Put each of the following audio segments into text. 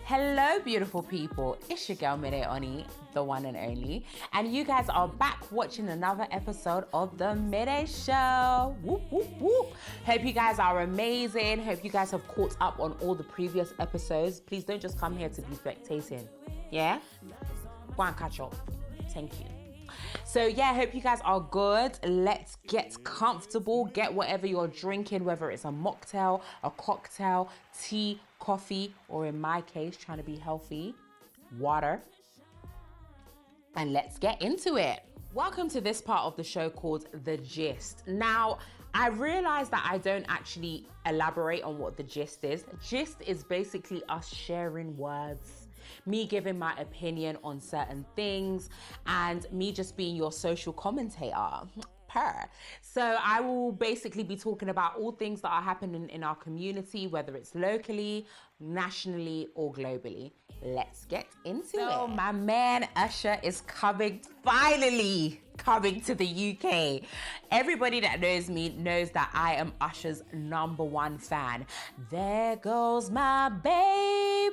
Hello, beautiful people. It's your girl, M.O.N, the one and only. And you guys are back watching another episode of the MIDE Show. Whoop, whoop, whoop. Hope you guys are amazing. Hope you guys have caught up on all the previous episodes. Please don't just come here to be spectating. Yeah? Go and catch up. Thank you. So yeah, hope you guys are good. Let's get comfortable. Get whatever you're drinking, whether it's a mocktail, a cocktail, tea, coffee, or in my case, trying to be healthy, water. And let's get into it. Welcome to this part of the show called The Gist. Now, I realized that I don't actually elaborate on what the gist is. Gist is basically us sharing words, me giving my opinion on certain things, and me just being your social commentator. So I will basically be talking about all things that are happening in our community, whether it's locally, nationally, or globally. Let's get into it. My man Usher is finally coming to the UK. Everybody that knows me knows that I am Usher's #1 fan. There goes my baby.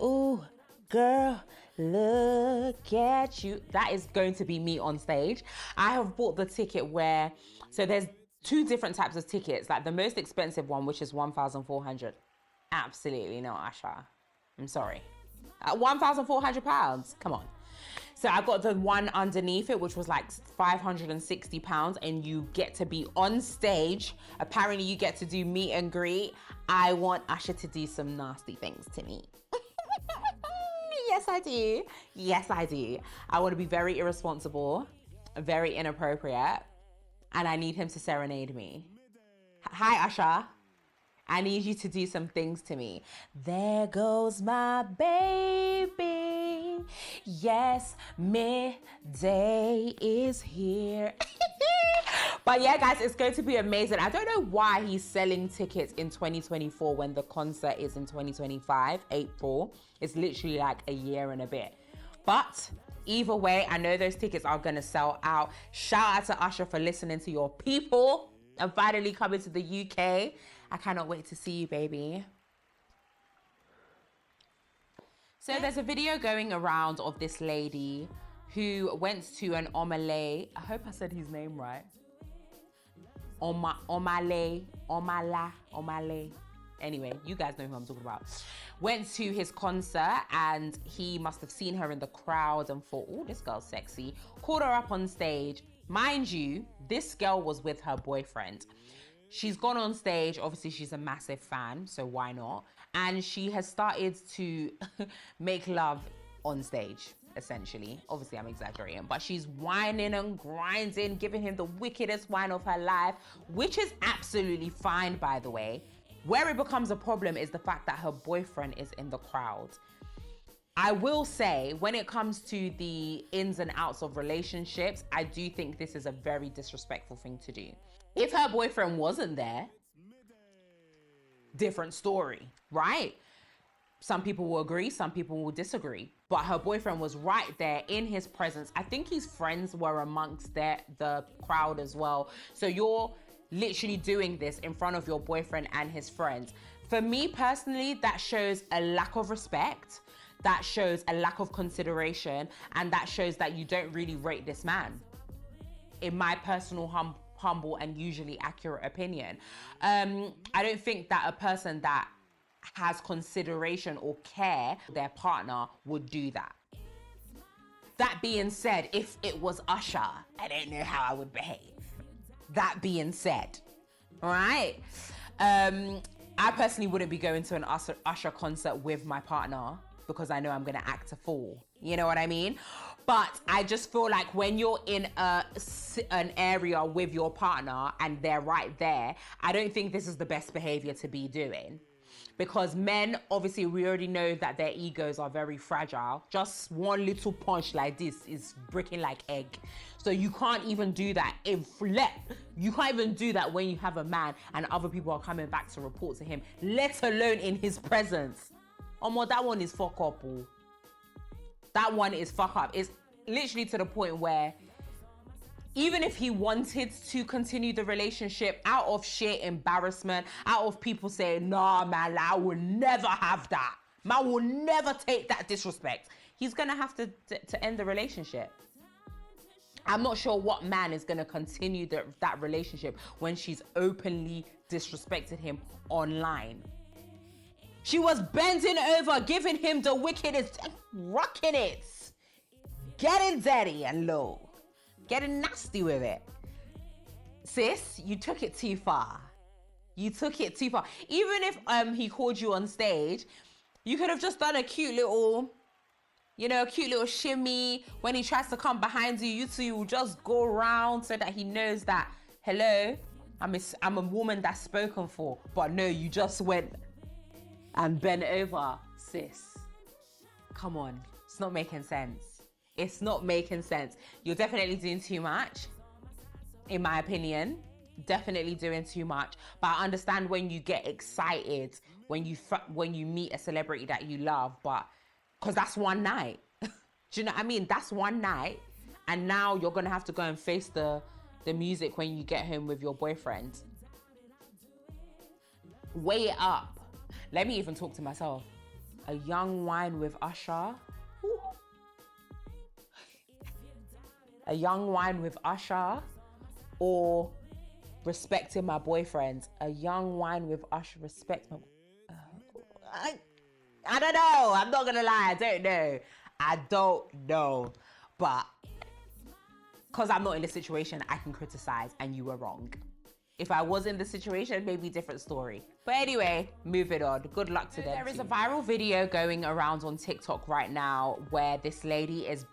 Ooh, girl, look at you. That is going to be me on stage. I have bought the ticket so there's two different types of tickets. Like the most expensive one, which is 1,400. Absolutely no, Usher. I'm sorry. £1,400, come on. So I got the one underneath it, which was like £560, and you get to be on stage. Apparently you get to do meet and greet. I want Usher to do some nasty things to me. Yes, I do. Yes, I do. I want to be very irresponsible, very inappropriate, and I need him to serenade me. Hi, Usher. I need you to do some things to me. There goes my baby. Yes, midday is here. But yeah, guys, it's going to be amazing. I don't know why he's selling tickets in 2024 when the concert is in 2025, April. It's literally like a year and a bit. But either way, I know those tickets are going to sell out. Shout out to Usher for listening to your people and finally coming to the UK. I cannot wait to see you, baby. So there's a video going around of this lady who went to an Omale. I hope I said his name right. Omale. Anyway, you guys know who I'm talking about. Went to his concert and he must have seen her in the crowd and thought, oh, this girl's sexy. Called her up on stage. Mind you, this girl was with her boyfriend. She's gone on stage. Obviously, she's a massive fan, so why not? And she has started to make love on stage, essentially. Obviously, I'm exaggerating, but she's whining and grinding, giving him the wickedest wine of her life, which is absolutely fine, by the way. Where it becomes a problem is the fact that her boyfriend is in the crowd. I will say, when it comes to the ins and outs of relationships, I do think this is a very disrespectful thing to do. If her boyfriend wasn't there, different story, right? Some people will agree, some people will disagree. But her boyfriend was right there in his presence. I think his friends were amongst the crowd as well. So you're literally doing this in front of your boyfriend and his friends. For me personally, that shows a lack of respect. That shows a lack of consideration. And that shows that you don't really rate this man. In my personal humble and usually accurate opinion. I don't think that a person that has consideration or care for their partner would do that. That being said, if it was Usher, I don't know how I would behave. That being said, all right? I personally wouldn't be going to an Usher concert with my partner because I know I'm gonna act a fool. You know what I mean? But I just feel like when you're in an area with your partner and they're right there, I don't think this is the best behavior to be doing. Because men, obviously, we already know that their egos are very fragile. Just one little punch like this is breaking like egg. So you can't even do that. You can't even do that when you have a man and other people are coming back to report to him, let alone in his presence. That one is fuck up. Oh. That one is fuck up. It's literally to the point where even if he wanted to continue the relationship out of sheer embarrassment, out of people saying, nah, man, I would never have that. Man will never take that disrespect. He's gonna have to end the relationship. I'm not sure what man is gonna continue that relationship when she's openly disrespected him online. She was bending over, giving him the wickedest, rocking it, getting dirty and low, getting nasty with it. Sis, you took it too far. You took it too far. Even if he called you on stage, you could have just done a cute little, shimmy. When he tries to come behind you, you two will just go around so that he knows that, hello, I'm a woman that's spoken for. But no, you just went and bent over. Sis, come on. It's not making sense. It's not making sense. You're definitely doing too much, in my opinion. Definitely doing too much. But I understand when you get excited when you meet a celebrity that you love, but because that's one night. Do you know what I mean? That's one night, and now you're gonna have to go and face the music when you get home with your boyfriend. Weigh it up. Let me even talk to myself. A young wine with Usher. Ooh. A young wine with Usher, or respecting my boyfriend. A young wine with Usher, respect my... I don't know. I'm not gonna lie. I don't know. But because I'm not in the situation, I can criticize, and you were wrong. If I was in the situation, maybe different story. But anyway, moving on. Good luck to them. There is a viral video going around on TikTok right now where this lady is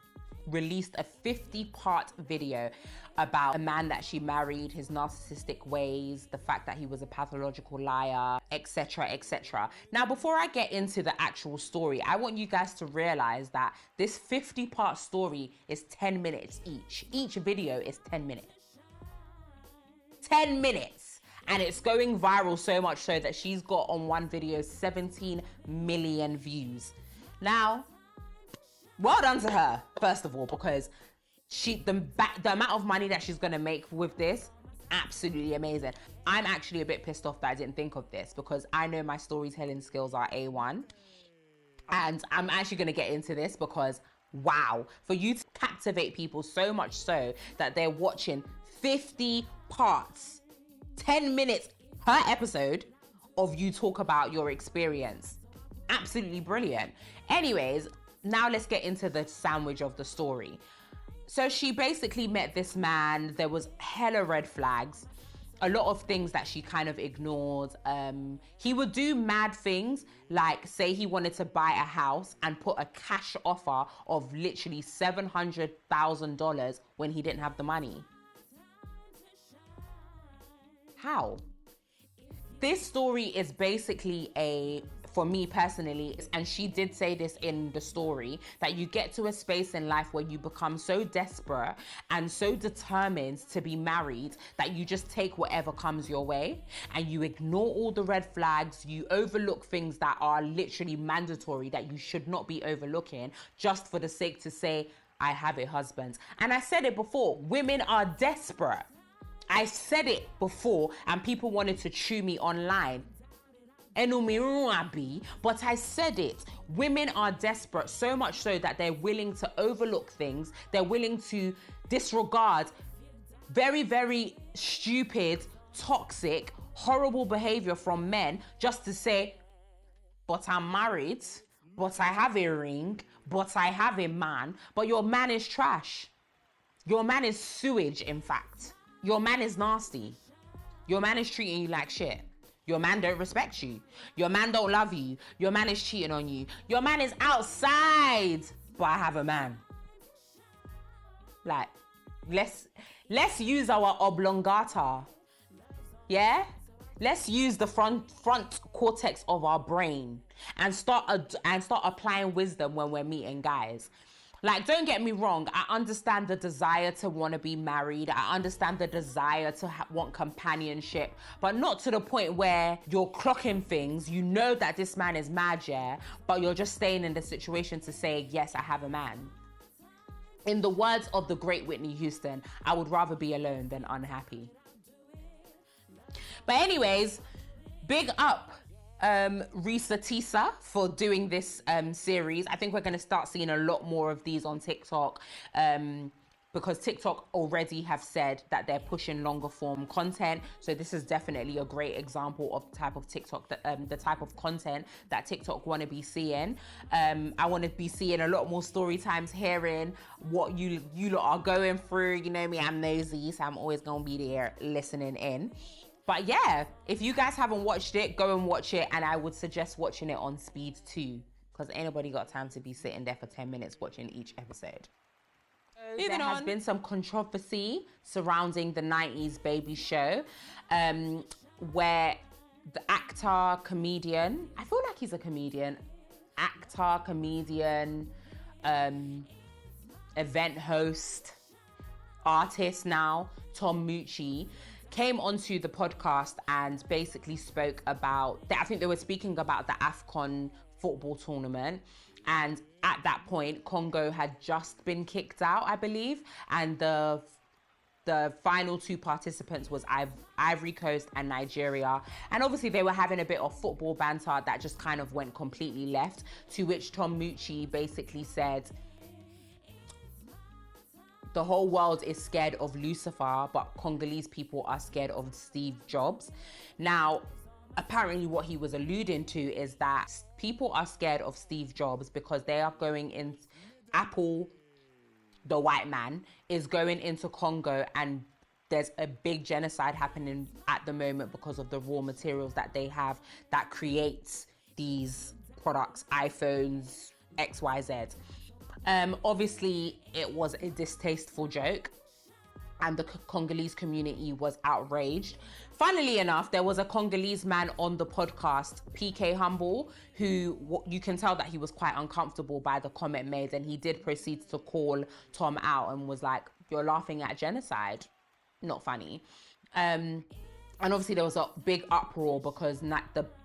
released a 50-part video about a man that she married, his narcissistic ways, the fact that he was a pathological liar, etc., etc. Now, before I get into the actual story, I want you guys to realize that this 50-part story is 10 minutes each. Each video is 10 minutes. 10 minutes. And it's going viral so much so that she's got on one video 17 million views. Now, well done to her, first of all, because the amount of money that she's gonna make with this, absolutely amazing. I'm actually a bit pissed off that I didn't think of this, because I know my storytelling skills are A1. And I'm actually gonna get into this because, wow, for you to captivate people so much so that they're watching 50 parts, 10 minutes per episode of you talk about your experience. Absolutely brilliant. Anyways, now let's get into the sandwich of the story. So she basically met this man. There was hella red flags, a lot of things that she kind of ignored. He would do mad things, like say he wanted to buy a house and put a cash offer of literally $700,000 when he didn't have the money. How? This story is basically for me personally, and she did say this in the story, that you get to a space in life where you become so desperate and so determined to be married that you just take whatever comes your way and you ignore all the red flags, you overlook things that are literally mandatory that you should not be overlooking just for the sake to say, I have a husband. And I said it before, women are desperate. I said it before and people wanted to chew me online. But I said it. Women are desperate, so much so that they're willing to overlook things. They're willing to disregard very, very stupid, toxic, horrible behavior from men just to say, but I'm married, but I have a ring, but I have a man. But your man is trash. Your man is sewage, in fact. Your man is nasty. Your man is treating you like shit. Your man don't respect you. Your man don't love you. Your man is cheating on you. Your man is outside, but I have a man. Like, let's use our oblongata. Yeah? Let's use the front cortex of our brain and start applying wisdom when we're meeting guys. Like, don't get me wrong, I understand the desire to want to be married. I understand the desire to want companionship, but not to the point where you're clocking things. You know that this man is mad, yeah, but you're just staying in the situation to say, yes, I have a man. In the words of the great Whitney Houston, I would rather be alone than unhappy. But anyways, big up Risa Tisa for doing this series. I think we're going to start seeing a lot more of these on TikTok. Because TikTok already have said that they're pushing longer form content. So this is definitely a great example of the type of TikTok, the type of content that TikTok want to be seeing. I want to be seeing a lot more story times, hearing what you lot are going through. You know me, I'm nosy, so I'm always going to be there listening in. But yeah, if you guys haven't watched it, go and watch it. And I would suggest watching it on speed too, because anybody got time to be sitting there for 10 minutes watching each episode. There has been some controversy surrounding the 90s baby show, where the actor, comedian, I feel like he's a comedian, event host, artist now, Tom Mucci, came onto the podcast and basically spoke about, I think they were speaking about the AFCON football tournament. And at that point, Congo had just been kicked out, I believe. And the final two participants was Ivory Coast and Nigeria. And obviously they were having a bit of football banter that just kind of went completely left, to which Tom Mucci basically said, the whole world is scared of Lucifer, but Congolese people are scared of Steve Jobs. Now, apparently what he was alluding to is that people are scared of Steve Jobs because they are going in, Apple, the white man, is going into Congo, and there's a big genocide happening at the moment because of the raw materials that they have that creates these products, iPhones, XYZ. Obviously it was a distasteful joke, and the Congolese community was outraged. Funnily enough, there was a Congolese man on the podcast, PK Humble, who you can tell that he was quite uncomfortable by the comment made, and he did proceed to call Tom out and was like, you're laughing at genocide. Not funny. And obviously there was a big uproar because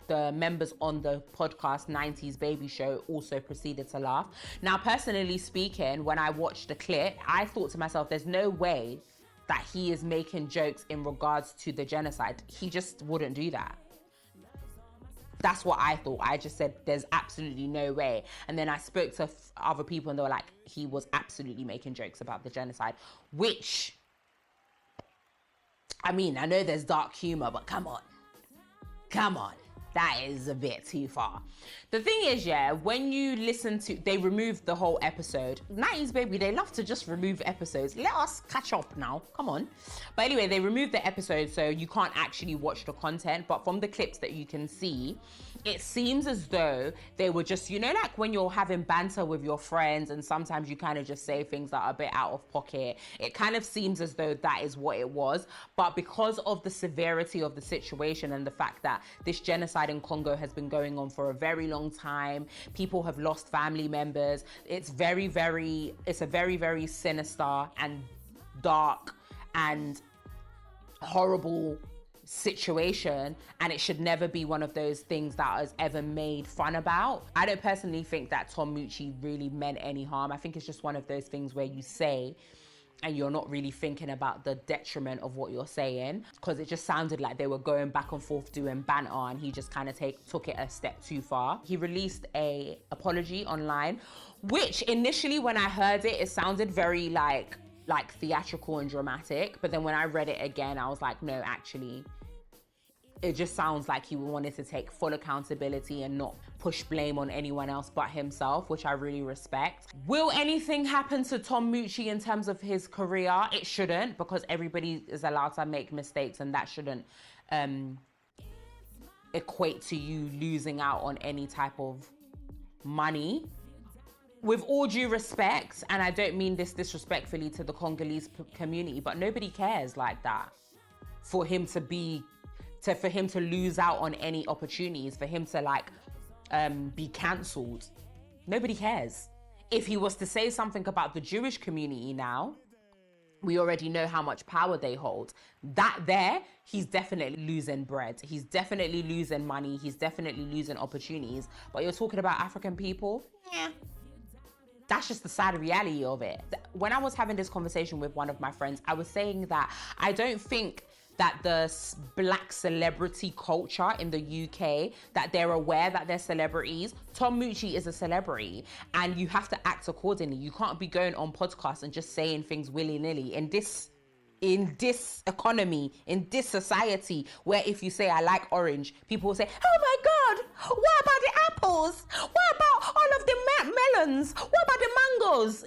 the members on the podcast 90s Baby Show also proceeded to laugh. Now, personally speaking, when I watched the clip, I thought to myself, there's no way that he is making jokes in regards to the genocide. He just wouldn't do that. That's what I thought. I just said, there's absolutely no way. And then I spoke to other people and they were like, he was absolutely making jokes about the genocide, which, I mean, I know there's dark humor, but come on. That is a bit too far. The thing is, yeah, when you listen to, they removed the whole episode. 90s Baby, they love to just remove episodes. Let us catch up now, come on. But anyway, they removed the episode, so you can't actually watch the content. But from the clips that you can see, it seems as though they were just, you know, like when you're having banter with your friends and sometimes you kind of just say things that are a bit out of pocket. It kind of seems as though that is what it was. But because of the severity of the situation and the fact that this genocide in Congo has been going on for a very long time, people have lost family members. It's a very, very sinister and dark and horrible situation, and it should never be one of those things that is ever made fun about. I don't personally think that Tom Mucci really meant any harm. I think it's just one of those things where you say and you're not really thinking about the detriment of what you're saying, because it just sounded like they were going back and forth doing banter, and he just kind of took it a step too far. He released a apology online, which initially when I heard it, it sounded very like theatrical and dramatic, but then when I read it again, I was like, no, actually it just sounds like he wanted to take full accountability and not push blame on anyone else but himself, which I really respect. Will anything happen to Tom Mucci in terms of his career? It shouldn't, because everybody is allowed to make mistakes, and that shouldn't equate to you losing out on any type of money. With all due respect, and I don't mean this disrespectfully to the Congolese community, but nobody cares like that. For him to lose out on any opportunities, for him to be cancelled, nobody cares. If he was to say something about the Jewish community now, we already know how much power they hold. That there, he's definitely losing bread. He's definitely losing money. He's definitely losing opportunities. But you're talking about African people? Yeah. That's just the sad reality of it. When I was having this conversation with one of my friends, I was saying that I don't think that the black celebrity culture in the UK, that they're aware that they're celebrities. Tom Mucci is a celebrity and you have to act accordingly. You can't be going on podcasts and just saying things willy-nilly in this economy, in this society, where if you say I like orange, people will say, oh my God, what about the apples? What about all of the melons? What about the mangoes?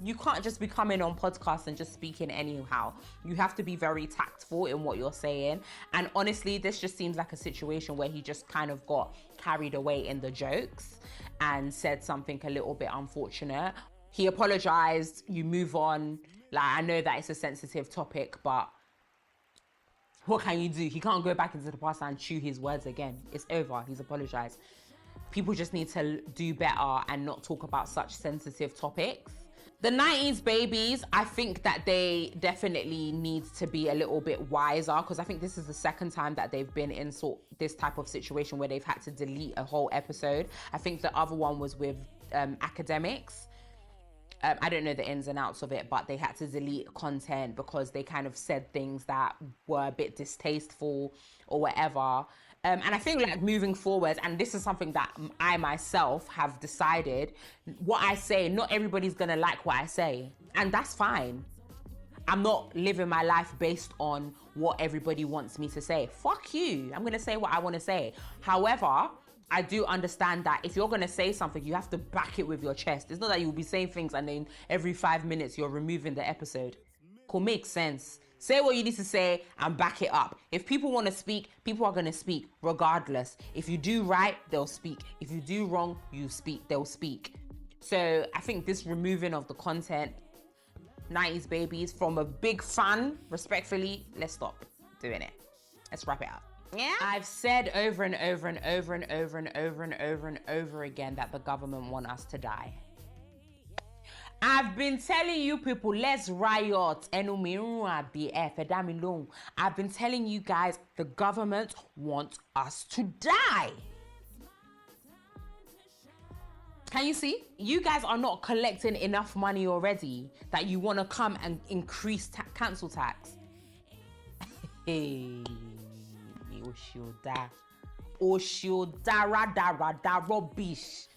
You can't just be coming on podcasts and just speaking anyhow. You have to be very tactful in what you're saying. And honestly, this just seems like a situation where he just kind of got carried away in the jokes and said something a little bit unfortunate. He apologized, you move on. Like, I know that it's a sensitive topic, but what can you do? He can't go back into the past and chew his words again. It's over, he's apologized. People just need to do better and not talk about such sensitive topics. The 90s babies, I think that they definitely need to be a little bit wiser, because I think this is the second time that they've been in this type of situation where they've had to delete a whole episode. I think the other one was with academics. I don't know the ins and outs of it, but they had to delete content because they kind of said things that were a bit distasteful or whatever. And I think like moving forward, and this is something that I myself have decided, what I say, not everybody's gonna like what I say, and that's fine. I'm not living my life based on what everybody wants me to say. Fuck you, I'm gonna say what I wanna say. However, I do understand that if you're gonna say something, you have to back it with your chest. It's not that you'll be saying things and then every 5 minutes you're removing the episode. Could make sense. Say what you need to say and back it up. If people want to speak, people are going to speak regardless. If you do right, they'll speak. If you do wrong, they'll speak. So I think this removing of the content, 90s babies, from a big fan, respectfully, let's stop doing it. Let's wrap it up. Yeah. I've said over and over and over and over and over and over and over again that the government want us to die. I've been telling you people, let's riot. I've been telling you guys, the government wants us to die. Can you see? You guys are not collecting enough money already that you want to come and increase council tax. Hey, Oshoda, rubbish.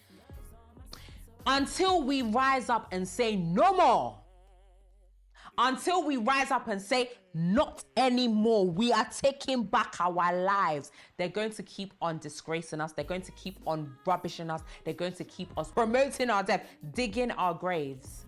Until we rise up and say no more. Until we rise up and say not anymore. We are taking back our lives. They're going to keep on disgracing us. They're going to keep on rubbishing us. They're going to keep us promoting our death, digging our graves.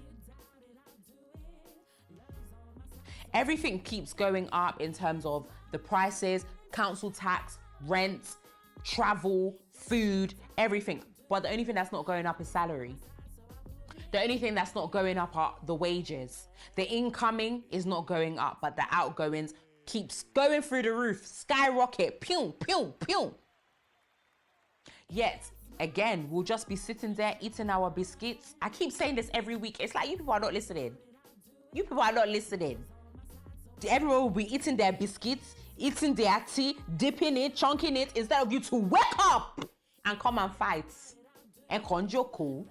Everything keeps going up in terms of the prices, council tax, rent, travel, food, everything. But the only thing that's not going up is salary. The only thing that's not going up are the wages. The incoming is not going up, but the outgoings keeps going through the roof, skyrocket, pew, pew, pew. Yet, again, we'll just be sitting there eating our biscuits. I keep saying this every week. It's like you people are not listening. You people are not listening. Everyone will be eating their biscuits, eating their tea, dipping it, chunking it, instead of you to wake up and come and fight. And konjoko.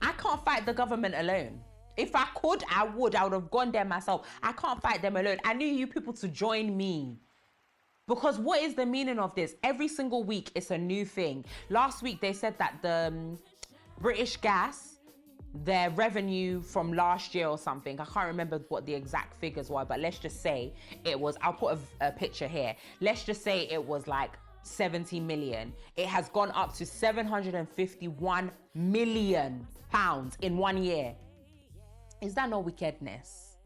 I can't fight the government alone. If I could, I would have gone there myself. I can't fight them alone. I need you people to join me. Because what is the meaning of this? Every single week, it's a new thing. Last week, they said that the British Gas, their revenue from last year or something, I can't remember what the exact figures were, but let's just say it was, I'll put a picture here. Let's just say it was like 70 million. It has gone up to 751 million pounds in 1 year. Is that not wickedness?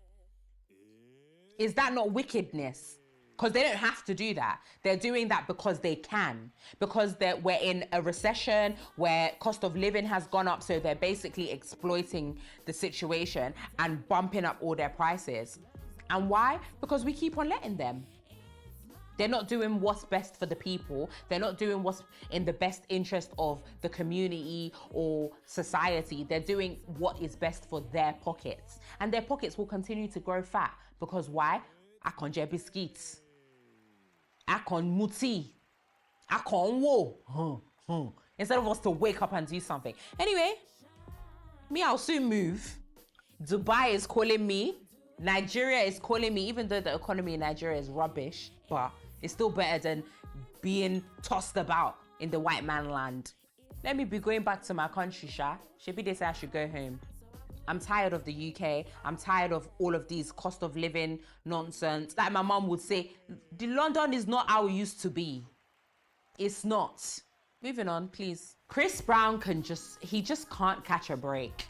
Is that not wickedness? Because they don't have to do that. They're doing that because they can. Because we're in a recession where cost of living has gone up, so they're basically exploiting the situation and bumping up all their prices. And why? Because we keep on letting them. They're not doing what's best for the people. They're not doing what's in the best interest of the community or society. They're doing what is best for their pockets. And their pockets will continue to grow fat. Because why? I can't get biscuits. I can't muti. I can't wo. Instead of us to wake up and do something. Anyway, I'll soon move. Dubai is calling me. Nigeria is calling me, even though the economy in Nigeria is rubbish, but it's still better than being tossed about in the white man land. Let me be going back to my country, Sha. Shebi they say I should go home. I'm tired of the UK. I'm tired of all of these cost of living nonsense. Like my mom would say, the London is not how it used to be. It's not. Moving on, please. Chris Brown he just can't catch a break.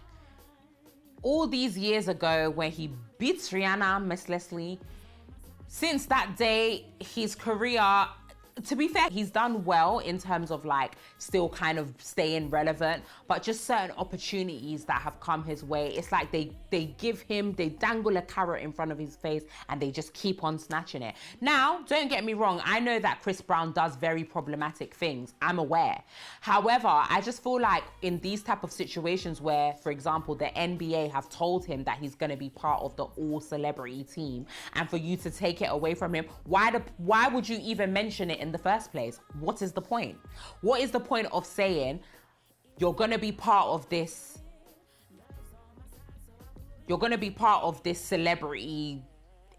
All these years ago when he beat Rihanna mercilessly, since that day, his career, to be fair, he's done well in terms of like still kind of staying relevant, but just certain opportunities that have come his way, it's like they dangle a carrot in front of his face and they just keep on snatching it. Now, don't get me wrong, I know that Chris Brown does very problematic things. I'm aware. However, I just feel like in these type of situations where, for example, the NBA have told him that he's going to be part of the all celebrity team, and for you to take it away from him, why would you even mention it in the first place? What is the point? What is the point of saying you're going to be part of this celebrity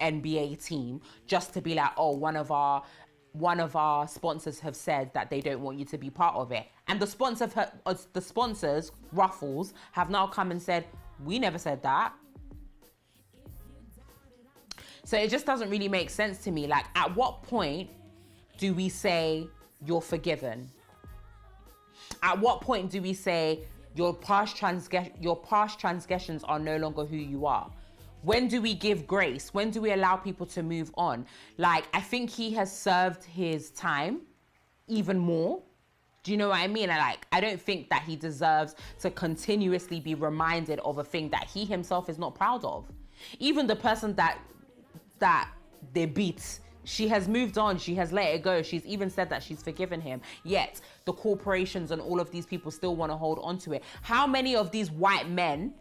NBA team just to be like, oh, one of our sponsors have said that they don't want you to be part of it, and the sponsors Ruffles have now come and said we never said that. So it just doesn't really make sense to me. Like, at what point do we say you're forgiven? At what point do we say your past transgressions are no longer who you are? When do we give grace? When do we allow people to move on? Like, I think he has served his time even more. Do you know what I mean? I don't think that he deserves to continuously be reminded of a thing that he himself is not proud of. Even the person that they beat, she has moved on. She has let it go. She's even said that she's forgiven him. Yet the corporations and all of these people still want to hold on to it. How many of these white men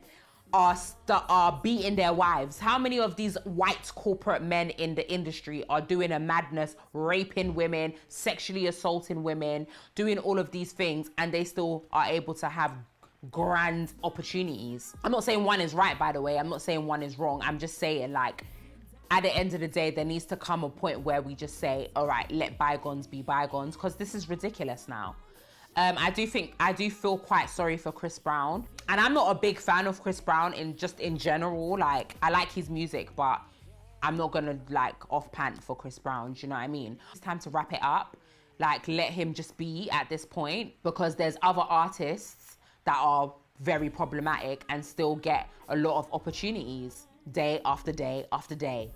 are beating their wives? How many of these white corporate men in the industry are doing a madness, raping women, sexually assaulting women, doing all of these things, and they still are able to have grand opportunities? I'm not saying one is right, by the way. I'm not saying one is wrong. I'm just saying, like, at the end of the day, there needs to come a point where we just say, all right, let bygones be bygones, because this is ridiculous now. I do feel quite sorry for Chris Brown. And I'm not a big fan of Chris Brown in general. Like, I like his music, but I'm not gonna like off pant for Chris Brown. Do you know what I mean? It's time to wrap it up. Like, let him just be at this point, because there's other artists that are very problematic and still get a lot of opportunities day after day after day.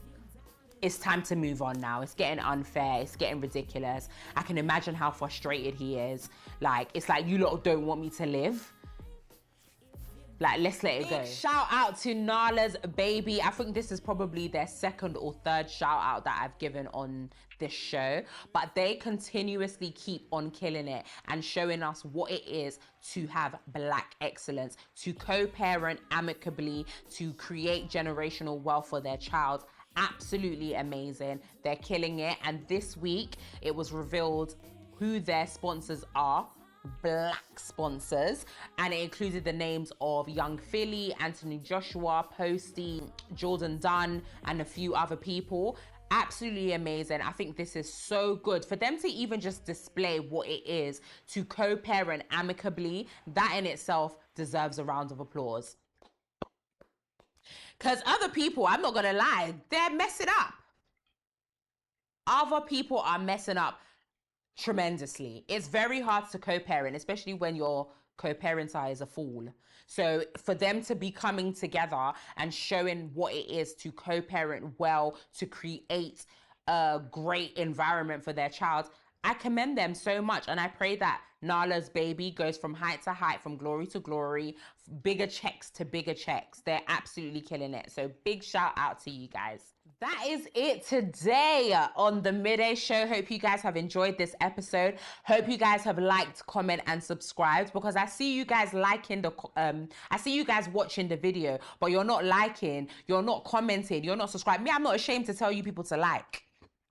It's time to move on now. It's getting unfair. It's getting ridiculous. I can imagine how frustrated he is. Like, it's like, you lot don't want me to live. Like, let's let it go. Shout out to Nala's Baby. I think this is probably their second or third shout out that I've given on this show, but they continuously keep on killing it and showing us what it is to have Black excellence, to co-parent amicably, to create generational wealth for their child. Absolutely amazing. They're killing it. And this week it was revealed who their sponsors are, Black sponsors, and it included the names of Young Philly, Anthony Joshua, Posty, Jordan Dunn, and a few other people. Absolutely amazing. I think this is so good for them to even just display what it is to co-parent amicably. That in itself deserves a round of applause. Because other people, I'm not gonna lie, they're messing up. Other people are messing up tremendously. It's very hard to co-parent, especially when your co-parenter is a fool. So for them to be coming together and showing what it is to co-parent well, to create a great environment for their child, I commend them so much. And I pray that Nala's Baby goes from height to height, from glory to glory, bigger checks to bigger checks. They're absolutely killing it. So big shout out to you guys. That is it today on the Midday Show. Hope you guys have enjoyed this episode. Hope you guys have liked, comment, and subscribed, because I see you guys liking I see you guys watching the video, but you're not liking, you're not commenting, you're not subscribing. Me, I'm not ashamed to tell you people to like.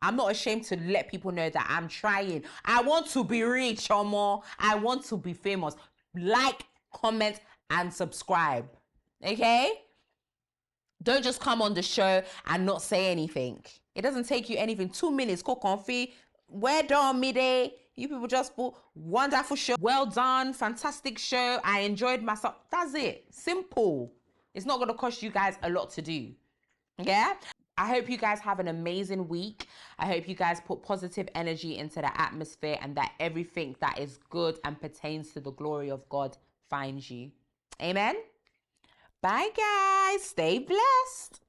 I'm not ashamed to let people know that I'm trying. I want to be rich or more. I want to be famous. Like, comment, and subscribe. Okay? Don't just come on the show and not say anything. It doesn't take you anything. 2 minutes, go comfy. We're done midday. You people just put wonderful show. Well done. Fantastic show. I enjoyed myself. That's it. Simple. It's not going to cost you guys a lot to do. Yeah? I hope you guys have an amazing week. I hope you guys put positive energy into the atmosphere and that everything that is good and pertains to the glory of God finds you. Amen? Bye, guys. Stay blessed.